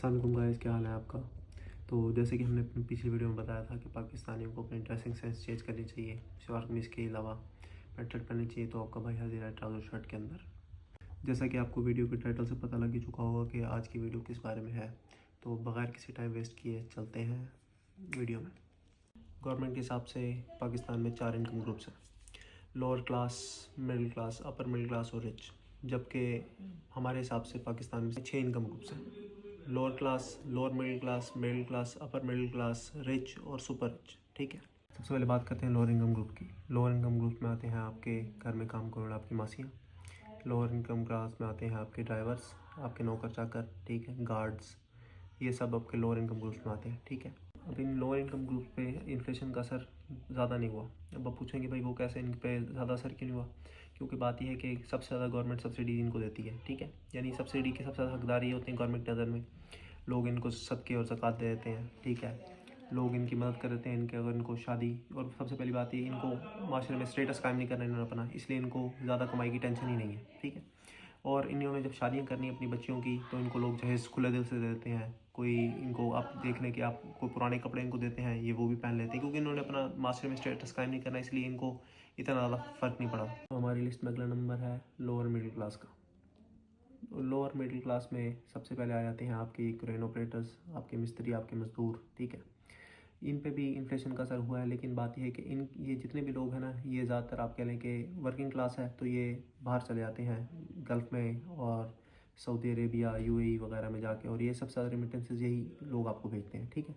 अस्सलाम वालेकुम गाइस, क्या हाल है आपका। तो जैसे कि हमने अपनी पिछली वीडियो में बताया था कि पाकिस्तानियों को अपनी ड्रेसिंग सेंस चेंज करनी चाहिए, शलवार कमीज़ के अलावा पैंट शर्ट पहननी चाहिए। तो आपका भाई हाजिर है ट्राउज़र शर्ट के अंदर। जैसा कि आपको वीडियो के टाइटल से पता लग ही चुका होगा कि आज की वीडियो किस बारे में है, तो बगैर किसी टाइम वेस्ट किए चलते हैं वीडियो में। गवर्नमेंट के हिसाब से पाकिस्तान में 4 इनकम ग्रुप्स हैं: lower class, middle class, upper middle class और रिच। जबकि हमारे हिसाब से पाकिस्तान में 6 इनकम ग्रुप्स हैं: lower class, lower middle class, upper middle class, rich और सुपर रिच। ठीक है, सबसे पहले बात करते हैं लोअर इनकम ग्रुप की। लोअर इनकम ग्रुप में आते हैं आपके घर में काम करने वाले आपकी मासियाँ। लोअर इनकम क्लास में आते हैं आपके ड्राइवर्स, आपके नौकर चाकर, ठीक है, गार्ड्स। ये सब आपके लोअर इनकम ग्रुप्स में आते हैं। ठीक है, अब इन लोअर इनकम ग्रुप पे इन्फ्लेशन का असर ज़्यादा नहीं हुआ। अब आप पूछेंगे भाई वो कैसे, इन पे ज़्यादा असर क्यों नहीं हुआ? क्योंकि बात यह है कि सबसे ज़्यादा गवर्नमेंट सब्सिडी इनको देती है। ठीक है, यानी सब्सिडी के सबसे ज़्यादा हकदार ये होते हैं गवर्नमेंट की नज़र में। लोग इनको सदके और ज़कात दे देते हैं। ठीक है, लोग इनकी मदद कर देते हैं, इनके अगर इनको शादी, और सबसे पहली बात ये, इनको माशरे में स्टेटस कायम नहीं करना इन्होंने अपना, इसलिए इनको ज़्यादा कमाई की टेंशन ही नहीं है। ठीक है, और इन्होंने जब शादियाँ करनी अपनी बच्चियों की तो इनको लोग जहेज़ खुले दिल से दे देते हैं। कोई इनको आप देख लें कि आप कोई पुराने कपड़े इनको देते हैं, ये वो भी पहन लेते हैं, क्योंकि इन्होंने अपना माशरे में स्टेटस कायम नहीं करना, इसलिए इनको इतना ज़्यादा फ़र्क नहीं पड़ा। तो हमारी लिस्ट में अगला नंबर है लोअर मिडिल क्लास का। लोअर मिडिल क्लास में सबसे पहले आ जाते हैं आपके क्रेन ऑपरेटर्स, आपके मिस्त्री, आपके मज़दूर। ठीक है, इन पे भी इन्फ्लेशन का असर हुआ है, लेकिन बात यह है कि ये जितने भी लोग हैं ना, ये ज़्यादातर आप कह लें कि वर्किंग क्लास है, तो ये बाहर चले जाते हैं गल्फ़ में और सऊदी अरेबिया, यूएई वगैरह में जाके, और ये सबसे ज़्यादा रेमिटेंसेस यही लोग आपको भेजते हैं। ठीक है,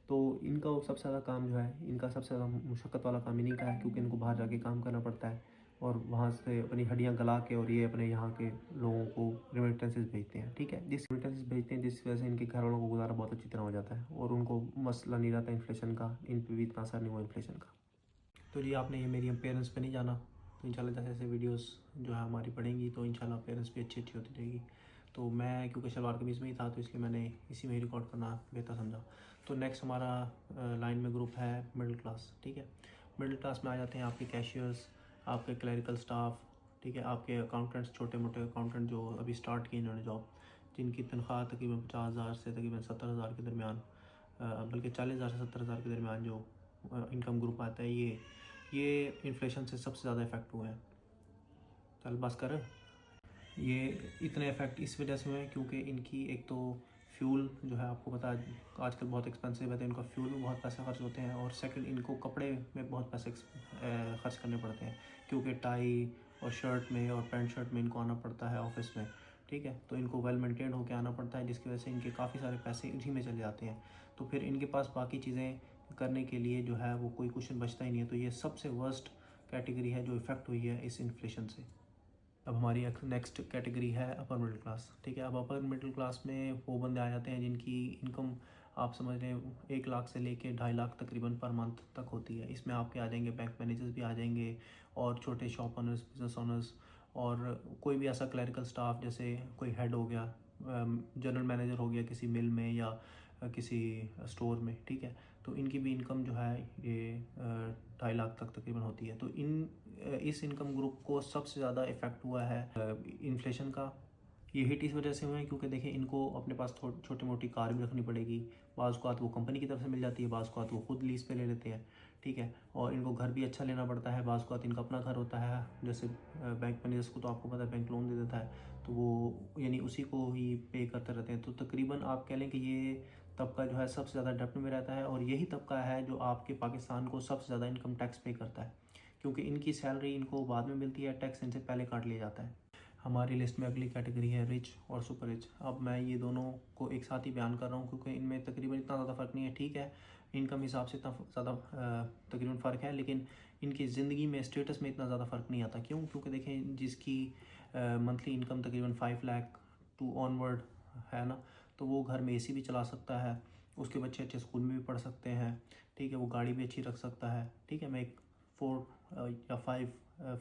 तो इनका सबसे ज़्यादा काम जो है, इनका सबसे ज़्यादा मुशक्क़त वाला काम इन्हीं का है, क्योंकि इनको बाहर जाके काम करना पड़ता है और वहाँ से अपनी हड्डियाँ गला के और ये अपने यहाँ के लोगों को रेमिटेंसेस भेजते हैं। ठीक है, जिस रेमिटेंसेस भेजते हैं जिस वजह से इनके घर वालों को गुजारा बहुत अच्छी तरह हो जाता है और उनको मसला नहीं रहता इन्फ्लेशन का, इन पर भी इतना असर नहीं हुआ इन्फ्लेशन का। तो जी, आपने ये मेरी पेरेंट्स पे नहीं जाना, तो इंशाल्लाह जैसे जैसे वीडियोस जो है हमारी पढ़ेंगी तो इंशाल्लाह पेरेंट्स भी अच्छी अच्छी होती रहेगी। तो मैं क्योंकि शलवार कमीज़ में ही था तो इसलिए मैंने इसी में ही रिकॉर्ड करना बेहतर समझा। तो नेक्स्ट हमारा लाइन में ग्रुप है मिडिल क्लास। ठीक है, मिडिल क्लास में आ जाते हैं आपके कैशियर्स, आपके क्लरिकल स्टाफ, ठीक है, आपके अकाउंटेंट्स, छोटे मोटे अकाउंटेंट जो अभी स्टार्ट की इन्होंने जॉब, जिनकी तनख्वाह तकरीबन 50,000 से तकरीबन 70,000 के दरमियान, बल्कि 40,000 से 70,000 के दरमियान जो इनकम ग्रुप आता है, ये इन्फ्लेशन से सबसे ज़्यादा इफ़ेक्ट हुए हैं। चल बस कर। ये इतने इफ़ेक्ट इस वजह से हुए हैं क्योंकि इनकी एक तो फ्यूल जो है, आपको पता है आजकल बहुत एक्सपेंसिव है, तो इनका फ्यूल में बहुत पैसे खर्च होते हैं, और सेकंड इनको कपड़े में बहुत पैसे खर्च करने पड़ते हैं, क्योंकि टाई और शर्ट में और पैंट शर्ट में इनको आना पड़ता है ऑफिस में। ठीक है, तो इनको वेल मेंटेन होकर आना पड़ता है, जिसकी वजह से इनके काफ़ी सारे पैसे इसी में चले जाते हैं। तो फिर इनके पास बाकी चीज़ें करने के लिए जो है वो कोई क्वेश्चन बचता ही नहीं है। तो ये सबसे वर्स्ट कैटेगरी है जो इफ़ेक्ट हुई है इस इन्फ्लेशन से। अब हमारी नेक्स्ट कैटेगरी है अपर मिडिल क्लास। ठीक है, अब अपर मिडिल क्लास में वो बंदे आ जाते हैं जिनकी इनकम आप समझ लें 1 लाख से लेके 2.5 लाख तकरीबन पर मंथ तक होती है। इसमें आपके आ जाएंगे बैंक मैनेजर्स भी आ जाएंगे, और छोटे शॉप ओनर्स, बिजनेस ओनर्स, और कोई भी ऐसा क्लरिकल स्टाफ, जैसे कोई हेड हो गया, जनरल मैनेजर हो गया किसी मिल में या किसी स्टोर में। ठीक है, तो इनकी भी इनकम जो है ये 2.5 लाख तक तकरीबन होती है। तो इस इनकम ग्रुप को सबसे ज़्यादा इफ़ेक्ट हुआ है इन्फ्लेशन का। ये हिट इस वजह से हुए हैं क्योंकि देखिए इनको अपने पास छोटी मोटी कार भी रखनी पड़ेगी, बाज़ को वो कंपनी की तरफ से मिल जाती है, बाज़ को वो खुद लीज पे ले लेते हैं। ठीक है, और इनको घर भी अच्छा लेना पड़ता है, बाज़ को इनका अपना घर होता है, जैसे बैंक मैनेजर्स को तो आपको पता है बैंक लोन दे देता है, तो वो यानी उसी को ही पे करते रहते हैं। तो तकरीबन आप कह लें कि ये तबका जो है सबसे ज़्यादा डेप्ट में रहता है, और यही तबका है जो आपके पाकिस्तान को सबसे ज़्यादा इनकम टैक्स पे करता है, क्योंकि इनकी सैलरी इनको बाद में मिलती है, टैक्स इनसे पहले काट लिया जाता है। हमारी लिस्ट में अगली कैटेगरी है रिच और सुपर रिच। अब मैं ये दोनों को एक साथ ही बयान कर रहा हूँ क्योंकि इनमें तकरीबन इतना ज़्यादा फ़र्क नहीं है। ठीक है, इनकम हिसाब से इतना ज़्यादा तकरीबन फ़र्क है, लेकिन इनकी ज़िंदगी में स्टेटस में इतना ज़्यादा फ़र्क नहीं आता। क्यों? क्योंकि देखें जिसकी मंथली इनकम तकरीबन 5 लाख टू ऑनवर्ड है ना, तो वो घर में एसी भी चला सकता है, उसके बच्चे अच्छे स्कूल में भी पढ़ सकते हैं। ठीक है, वो गाड़ी भी अच्छी रख सकता है। ठीक है, मैं एक 4 या 5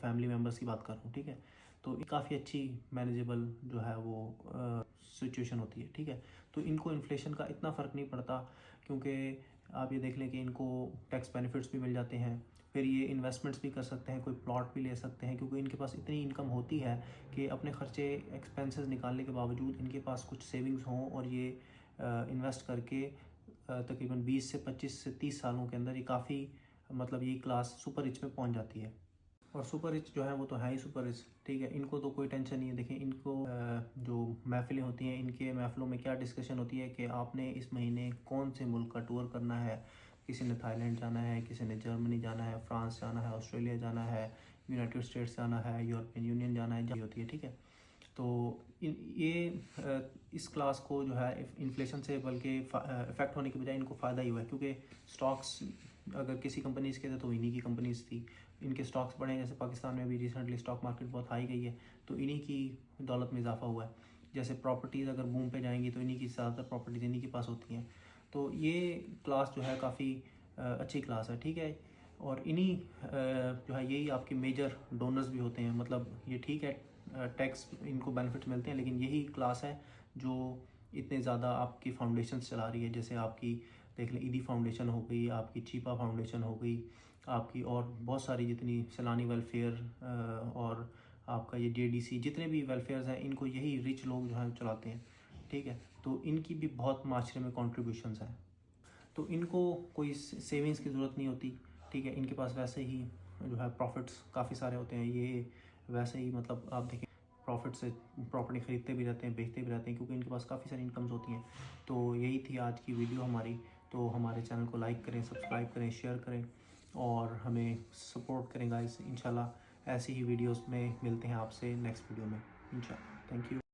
फैमिली मेम्बर्स की बात कर रहा हूँ। ठीक है, तो काफ़ी अच्छी मैनेजेबल जो है वो सिचुएशन होती है। ठीक है, तो इनको इन्फ्लेशन का इतना फ़र्क नहीं पड़ता, क्योंकि आप ये देख लें कि इनको टैक्स बेनिफिट्स भी मिल जाते हैं, फिर ये इन्वेस्टमेंट्स भी कर सकते हैं, कोई प्लॉट भी ले सकते हैं, क्योंकि इनके पास इतनी इनकम होती है कि अपने ख़र्चे एक्सपेंसेस निकालने के बावजूद इनके पास कुछ सेविंग्स हों, और ये इन्वेस्ट करके तकरीबन 20 से 25 से 30 सालों के अंदर ये काफ़ी मतलब ये क्लास सुपर रिच में पहुंच जाती है। और सुपर रिच जो है वो तो है ही सुपर रिच, ठीक है। इनको तो कोई टेंशन नहीं है। देखें, इनको जो महफिलें होती हैं, इनके महफिलों में क्या डिस्कशन होती है कि आपने इस महीने कौन से मुल्क का टूर करना है। किसी ने थाईलैंड जाना है, किसी ने जर्मनी जाना है, फ्रांस जाना है, ऑस्ट्रेलिया जाना है, यूनाइटेड स्टेट्स जाना है, यूरोपियन यूनियन जाना है, होती है, ठीक है। तो इस क्लास को जो है इन्फ्लेशन से बल्कि इफेक्ट होने के बजाय इनको फ़ायदा ही हुआ है, क्योंकि स्टॉक्स अगर किसी कंपनीज़ के थे तो इन्हीं की कंपनीज़ थी। इनके स्टॉक्स बढ़े, जैसे पाकिस्तान में भी रिसेंटली स्टॉक मार्केट बहुत हाई गई है, तो इन्हीं की दौलत में इजाफा हुआ है। जैसे प्रॉपर्टीज़ अगर बूम पे जाएंगी तो इन्हीं की ज़्यादातर प्रॉपर्टीज़ इन्हीं के पास होती हैं। तो ये क्लास जो है काफ़ी अच्छी क्लास है, ठीक है। और इन्हीं जो है यही आपके मेजर डोनर्स भी होते हैं। मतलब ये ठीक है, टैक्स इनको बेनिफिट्स मिलते हैं, लेकिन यही क्लास है जो इतने ज़्यादा आपकी फाउंडेशन चला रही है। जैसे आपकी देख लें, ईदी फाउंडेशन हो गई, आपकी चीपा फाउंडेशन हो गई, आपकी और बहुत सारी जितनी सैलानी वेलफेयर और आपका ये JDC, जितने भी वेलफेयर्स हैं, इनको यही रिच लोग जो हैं चलाते हैं, ठीक है। तो इनकी भी बहुत माशरे में कॉन्ट्रीब्यूशंस हैं। तो इनको कोई सेविंग्स की ज़रूरत नहीं होती, ठीक है। इनके पास वैसे ही जो है प्रॉफिट्स काफ़ी सारे होते हैं। ये वैसे ही मतलब आप देखें, प्रॉफिट से प्रॉपर्टी ख़रीदते भी रहते हैं, बेचते भी रहते हैं, क्योंकि इनके पास काफ़ी सारी इनकम्स होती हैं। तो यही थी आज की वीडियो हमारी। तो हमारे चैनल को लाइक करें, सब्सक्राइब करें, शेयर करें और हमें सपोर्ट करें गाइस। इंशाल्लाह ऐसी ही वीडियोस में मिलते हैं आपसे नेक्स्ट वीडियो में इंशाल्लाह। Thank you.